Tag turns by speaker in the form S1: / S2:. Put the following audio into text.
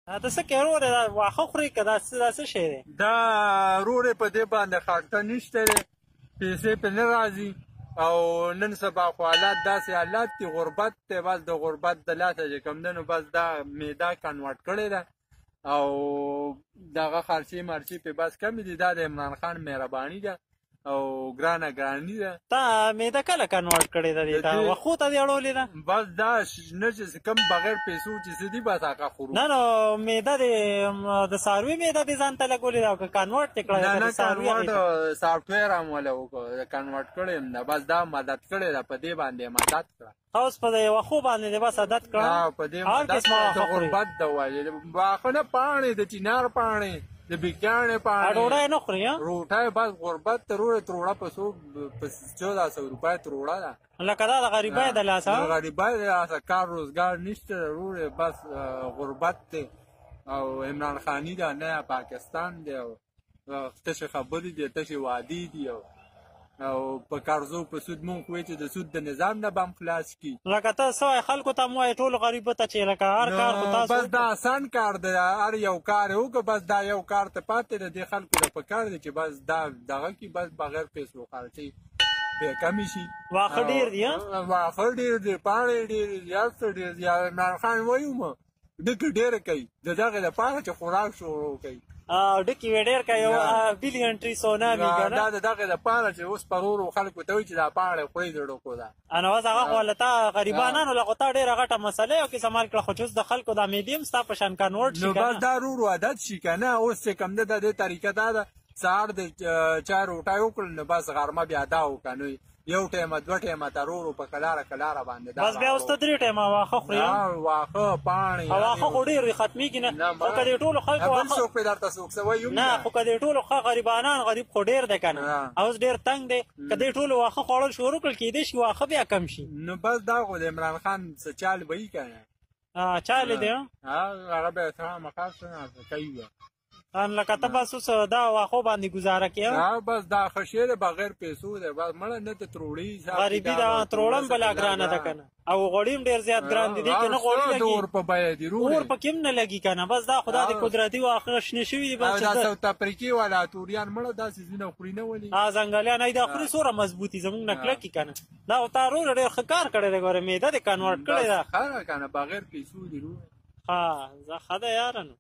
S1: ته څه کوې وروره دا واښه خورې که دا څه شی دی؟
S2: دا وروره په دې باندې خرڅه نشته دی، پیسې پې نه راځي او نن سبا خو حالات داسې حالات دي، غربت دی، بس د غربت د لاسه چې کوم دی نو بس دا معده کنورټ کړې ده او دغه خرچې مرچې پې بس کمې دي. دا د عمران خان مهرباني ده او ګرانه ګراني ده.
S1: تا معده کله کنورټ کړې ده دې ته وښو ته دې اړولې ده؟
S2: بس دا نه چې کم بغیر پیسو چې څه دي بس هغه خورو.
S1: نه نو معده دې د څاروي معده دې ځان ته لګولې ده او که کنورټ دې کړی ده؟
S2: نه کنورټ سافټویر هم وله وکړو کنورټ کړی یم ده، بس دا مدد کړې ده، په دې باندې مدد کړه.
S1: اوس په دې وښو باندې دې بس عادت کړه؟
S2: په دې مدد د غربت ده وایي واښه نه پاڼې د چنار پاڼې د بیکاڼې پاڼې
S1: ډوډۍ نه خوري؟
S2: روټۍ بس غربت ته تروړه په 1400 روپۍ تروړه ده.
S1: لکه دا د غریبۍ د لاسه؟
S2: د غریبۍ د لاسه کار روزګار نشته وروره، بس غربت دی او عمران خاني ده نه پاکستان دی او تشې خبرې دي تشې وعدې دي او په قرضو په سود مونږ وایي چې د سود د نظام نه به هم خلاص کړي.
S1: لکه ته څه وایې خلکو ته هم وایې ټولو غریبو ته چې لکه هر کار خو تاسو
S2: بس دا اسان کار دی، هر یو کار یې وکړه بس دا یو کار ته پاتې ده. دې خلکو ته پکار دی چې بس دا دغه کړي بس بغیر پیسو خرچې بې کمې شي.
S1: واښه ډېر دي؟
S2: واښه ډېر دي، پاڼې ډېرې دي، هر څه ډېر دي. عمران خان وایو مه ډکې ډېره کوي د دغې دپاره چې خوراک شروع کوي.
S1: ډکې وې ډېر کوي بلین ټري سونامي که نه؟
S2: دا د دغې دپاره چې اوس په ورو خلکو ته وایي چې دا پاڼې خورئ د ډکو ده.
S1: نو اوس هغه خو له تا غریبانانو له خو تا ډېره غټه مسله یې استعمال کړه، خو چې اوس د خلکو دا معدې هم ستا په شان کنورټ شي
S2: نو بس دا ورو عادت شي که نه. اوس چې کوم ده د دې طریقه دا ده سهار د چای روټۍ وکړل نو بس غرمه بیا دا وکړه نو یو ټیمه دوه ټیمه ته ورو په کلاره کلاره باندې
S1: بس بیا اوس ته 3 ټیمه واښه خورې؟
S2: واښه پاڼې
S1: واښه خو ډېر ختمېږي نه؟ خو که دې ټولو خلکو
S2: بل څوک پې درته څوک څه وایي
S1: نه خو که دې ټولو غریبانان غریب خو ډېر دی که نه اوس ډېر تنګ دی که دې ټولو واښه خوړل شروع کړل کېدای شي واښه بیا کم شي.
S2: نو بس دا خو د عمران خان څه چال به وي که نه
S1: چال یې دی
S2: هغه به یې خامخا څه کوي
S1: لکه ته بس اوس دا واښو باندې ګزاره کوې؟
S2: بس دا ښه شی دی بغیر پیسو دی بس مړه نه ته تروړي
S1: غریبي ده تروړه هم بلا ګرانه ده که نه او غوړي هم ډېر زیات ګران دي دې کې نه غوړي لګي
S2: اور په بیه دي
S1: اور پکې هم نه لګي که نه بس دا خو دا د قدرتي واښه شنې شوي دي بس
S2: دا ساوت افریقې والا توریان مړه دا څیزونه خوري نه ولي
S1: ځنګلیان ای دا خوري څومره مضبوطي زموږ نه کلکي که نه دا خو تا وروره ډېر ښه کار کړی دی ګوره معده دې کنورټ کړې ده
S2: ښه که نه بغیر پیسو دي
S1: ښه ده یاره نو